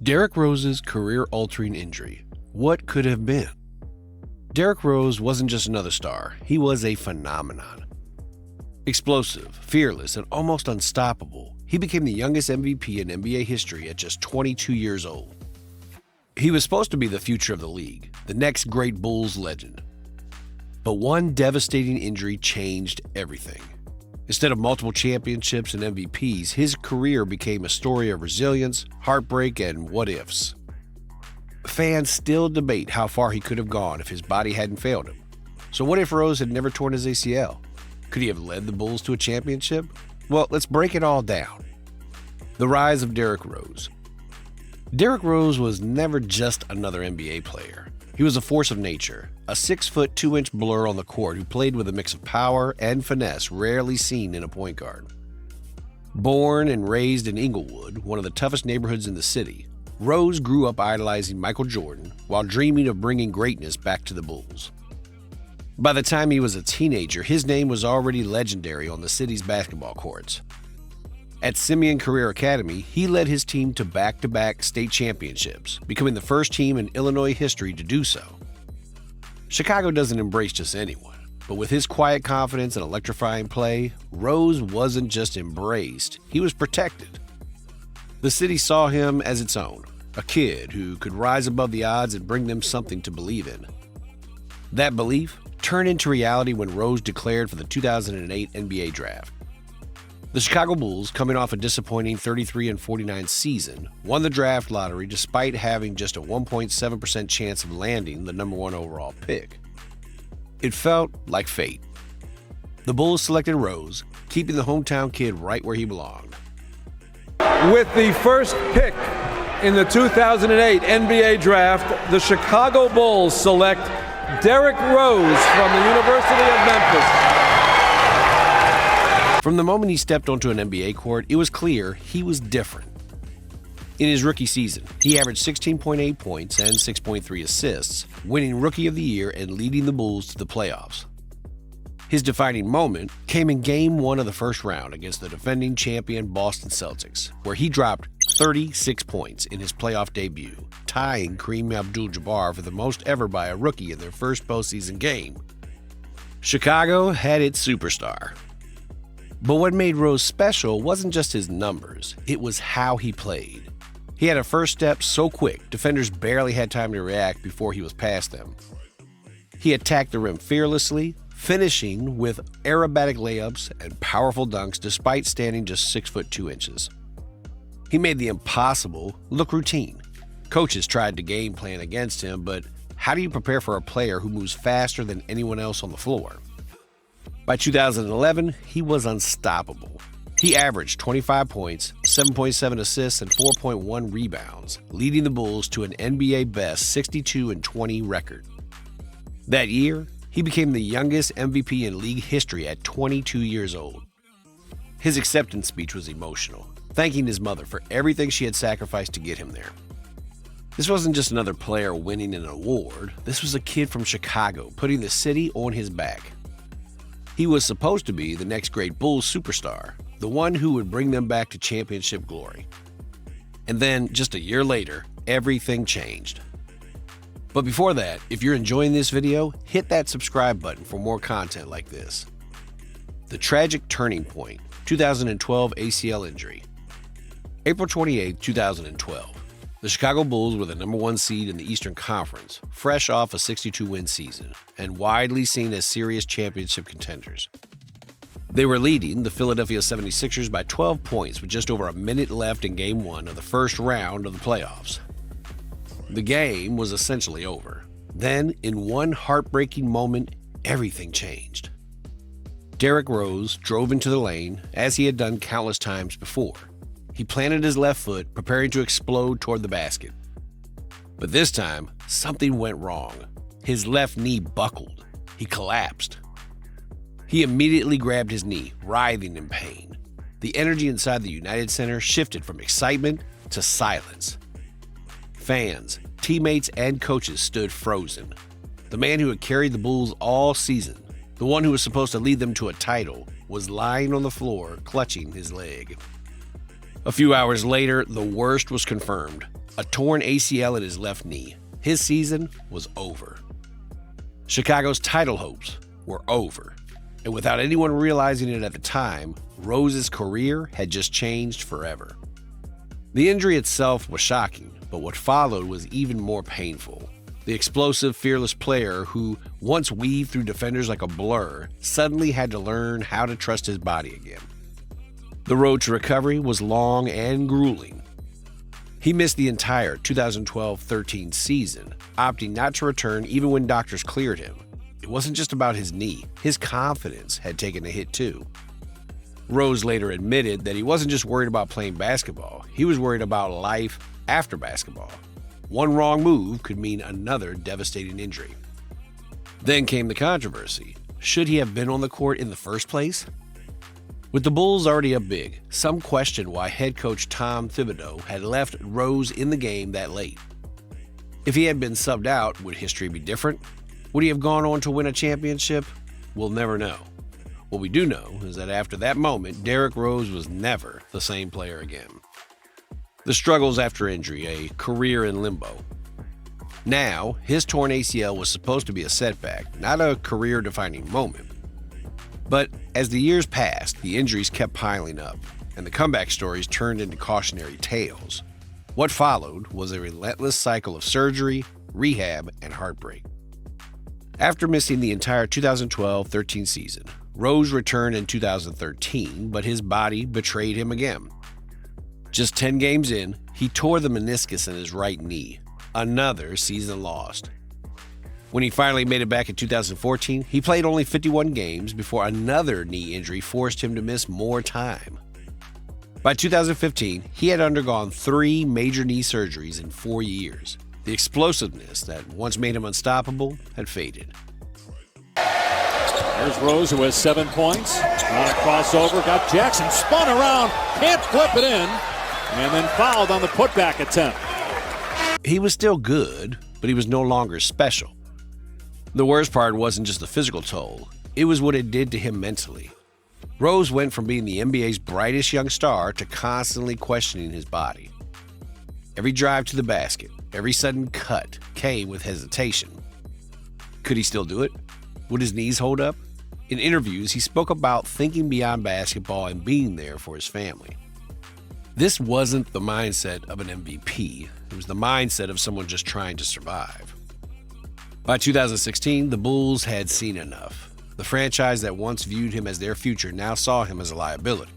Derrick Rose's career-altering injury. What could have been? Derrick Rose wasn't just another star, he was a phenomenon. Explosive, fearless, and almost unstoppable, he became the youngest MVP in NBA history at just 22 years old. He was supposed to be the future of the league, the next great Bulls legend. But one devastating injury changed everything. Instead of multiple championships and MVPs, his career became a story of resilience, heartbreak, and what-ifs. Fans still debate how far he could have gone if his body hadn't failed him. So what if Rose had never torn his ACL? Could he have led the Bulls to a championship? Well, let's break it all down. The rise of Derrick Rose. Derrick Rose was never just another NBA player. He was a force of nature, a 6-foot 2-inch blur on the court who played with a mix of power and finesse rarely seen in a point guard. Born and raised in Inglewood, one of the toughest neighborhoods in the city, Rose grew up idolizing Michael Jordan while dreaming of bringing greatness back to the Bulls. By the time he was a teenager, his name was already legendary on the city's basketball courts. At Simeon Career Academy, he led his team to back-to-back state championships, becoming the first team in Illinois history to do so. Chicago doesn't embrace just anyone, but with his quiet confidence and electrifying play, Rose wasn't just embraced, he was protected. The city saw him as its own, a kid who could rise above the odds and bring them something to believe in. That belief turned into reality when Rose declared for the 2008 NBA Draft. The Chicago Bulls, coming off a disappointing 33-49 season, won the draft lottery despite having just a 1.7% chance of landing the number 1 overall pick. It felt like fate. The Bulls selected Rose, keeping the hometown kid right where he belonged. With the first pick in the 2008 NBA Draft, the Chicago Bulls select Derrick Rose from the University of Memphis. From the moment he stepped onto an NBA court, it was clear he was different. In his rookie season, he averaged 16.8 points and 6.3 assists, winning Rookie of the Year and leading the Bulls to the playoffs. His defining moment came in Game 1 of the first round against the defending champion Boston Celtics, where he dropped 36 points in his playoff debut, tying Kareem Abdul-Jabbar for the most ever by a rookie in their first postseason game. Chicago had its superstar. But what made Rose special wasn't just his numbers, it was how he played. He had a first step so quick, defenders barely had time to react before he was past them. He attacked the rim fearlessly, finishing with aerobatic layups and powerful dunks despite standing just 6 foot 2 inches. He made the impossible look routine. Coaches tried to game plan against him, but how do you prepare for a player who moves faster than anyone else on the floor? By 2011, he was unstoppable. He averaged 25 points, 7.7 assists, and 4.1 rebounds, leading the Bulls to an NBA best 62-20 record. That year, he became the youngest MVP in league history at 22 years old. His acceptance speech was emotional, thanking his mother for everything she had sacrificed to get him there. This wasn't just another player winning an award, this was a kid from Chicago putting the city on his back. He was supposed to be the next great Bulls superstar, the one who would bring them back to championship glory. And then, just a year later, everything changed. But before that, if you're enjoying this video, hit that subscribe button for more content like this. The tragic turning point, 2012 ACL injury. April 28, 2012. The Chicago Bulls were the number 1 seed in the Eastern Conference, fresh off a 62-win season, and widely seen as serious championship contenders. They were leading the Philadelphia 76ers by 12 points with just over a minute left in Game 1 of the first round of the playoffs. The game was essentially over. Then, in one heartbreaking moment, everything changed. Derrick Rose drove into the lane, as he had done countless times before. He planted his left foot, preparing to explode toward the basket. But this time, something went wrong. His left knee buckled. He collapsed. He immediately grabbed his knee, writhing in pain. The energy inside the United Center shifted from excitement to silence. Fans, teammates, and coaches stood frozen. The man who had carried the Bulls all season, the one who was supposed to lead them to a title, was lying on the floor, clutching his leg. A few hours later, the worst was confirmed. A torn ACL in his left knee. His season was over. Chicago's title hopes were over. And without anyone realizing it at the time, Rose's career had just changed forever. The injury itself was shocking, but what followed was even more painful. The explosive, fearless player who once weaved through defenders like a blur suddenly had to learn how to trust his body again. The road to recovery was long and grueling. He missed the entire 2012-13 season, opting not to return even when doctors cleared him. It wasn't just about his knee. His confidence had taken a hit too. Rose later admitted that he wasn't just worried about playing basketball, he was worried about life after basketball. One wrong move could mean another devastating injury. Then came the controversy. Should he have been on the court in the first place? With the Bulls already up big, some questioned why head coach Tom Thibodeau had left Rose in the game that late. If he had been subbed out, would history be different? Would he have gone on to win a championship? We'll never know. What we do know is that after that moment, Derrick Rose was never the same player again. The struggles after injury, a career in limbo. Now, his torn ACL was supposed to be a setback, not a career-defining moment. But as the years passed, the injuries kept piling up, and the comeback stories turned into cautionary tales. What followed was a relentless cycle of surgery, rehab, and heartbreak. After missing the entire 2012-13 season, Rose returned in 2013, but his body betrayed him again. Just 10 games in, he tore the meniscus in his right knee. Another season lost. When he finally made it back in 2014, he played only 51 games before another knee injury forced him to miss more time. By 2015, he had undergone 3 major knee surgeries in 4 years. The explosiveness that once made him unstoppable had faded. There's Rose, who has 7 points. On a crossover, got Jackson spun around, can't flip it in, and then fouled on the putback attempt. He was still good, but he was no longer special. The worst part wasn't just the physical toll, it was what it did to him mentally. Rose went from being the NBA's brightest young star to constantly questioning his body. Every drive to the basket, every sudden cut came with hesitation. Could he still do it? Would his knees hold up? In interviews, he spoke about thinking beyond basketball and being there for his family. This wasn't the mindset of an MVP. It was the mindset of someone just trying to survive. By 2016, the Bulls had seen enough. The franchise that once viewed him as their future now saw him as a liability.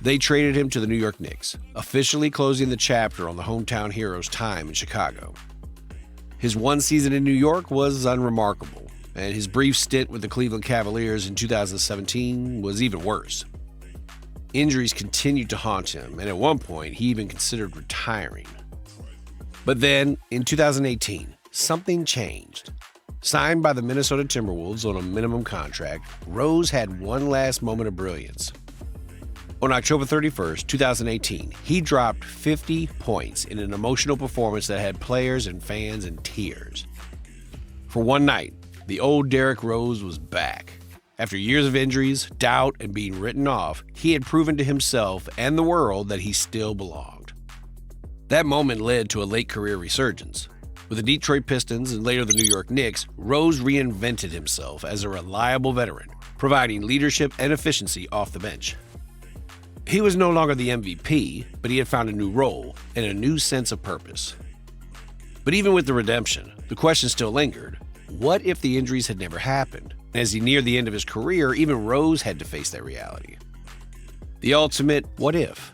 They traded him to the New York Knicks, officially closing the chapter on the hometown hero's time in Chicago. His one season in New York was unremarkable, and his brief stint with the Cleveland Cavaliers in 2017 was even worse. Injuries continued to haunt him, and at one point, he even considered retiring. But then, in 2018, something changed. Signed by the Minnesota Timberwolves on a minimum contract, Rose had one last moment of brilliance. On October 31st, 2018, he dropped 50 points in an emotional performance that had players and fans in tears. For one night, the old Derrick Rose was back. After years of injuries, doubt, and being written off, he had proven to himself and the world that he still belonged. That moment led to a late career resurgence. With the Detroit Pistons and later the New York Knicks, Rose reinvented himself as a reliable veteran, providing leadership and efficiency off the bench. He was no longer the MVP, but he had found a new role and a new sense of purpose. But even with the redemption, the question still lingered. What if the injuries had never happened? As he neared the end of his career, even Rose had to face that reality. The ultimate what if?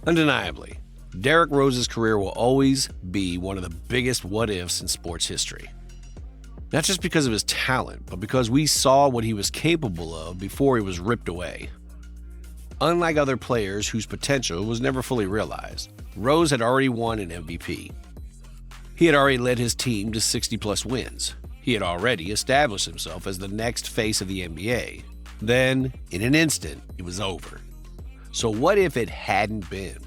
Undeniably, Derrick Rose's career will always be one of the biggest what ifs in sports history. Not just because of his talent, but because we saw what he was capable of before he was ripped away. Unlike other players whose potential was never fully realized, Rose had already won an MVP. He had already led his team to 60-plus wins. He had already established himself as the next face of the NBA. Then, in an instant, it was over. So what if it hadn't been?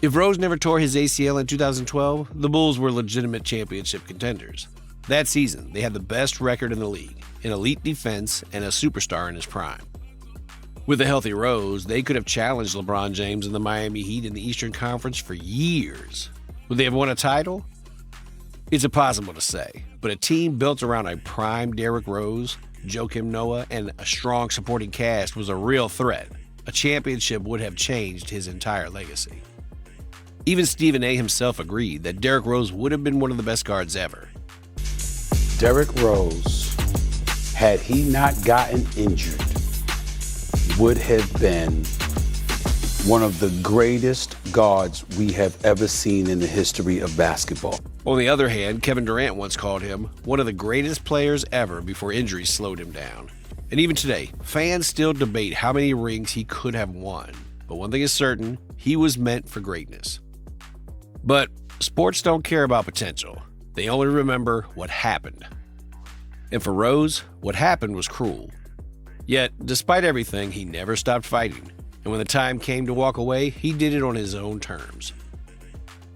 If Rose never tore his ACL in 2012, the Bulls were legitimate championship contenders. That season, they had the best record in the league, an elite defense, and a superstar in his prime. With a healthy Rose, they could have challenged LeBron James and the Miami Heat in the Eastern Conference for years. Would they have won a title? It's impossible to say, but a team built around a prime Derrick Rose, Joakim Noah, and a strong supporting cast was a real threat. A championship would have changed his entire legacy. Even Stephen A. himself agreed that Derrick Rose would have been one of the best guards ever. Derrick Rose, had he not gotten injured, would have been one of the greatest guards we have ever seen in the history of basketball. On the other hand, Kevin Durant once called him one of the greatest players ever before injuries slowed him down. And even today, fans still debate how many rings he could have won. But one thing is certain, he was meant for greatness. But sports don't care about potential. They only remember what happened. And for Rose, what happened was cruel. Yet, despite everything, he never stopped fighting. And when the time came to walk away, he did it on his own terms.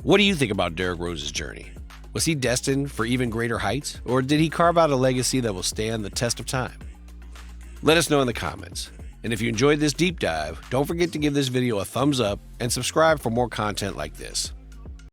What do you think about Derrick Rose's journey? Was he destined for even greater heights, or did he carve out a legacy that will stand the test of time? Let us know in the comments. And if you enjoyed this deep dive, don't forget to give this video a thumbs up and subscribe for more content like this.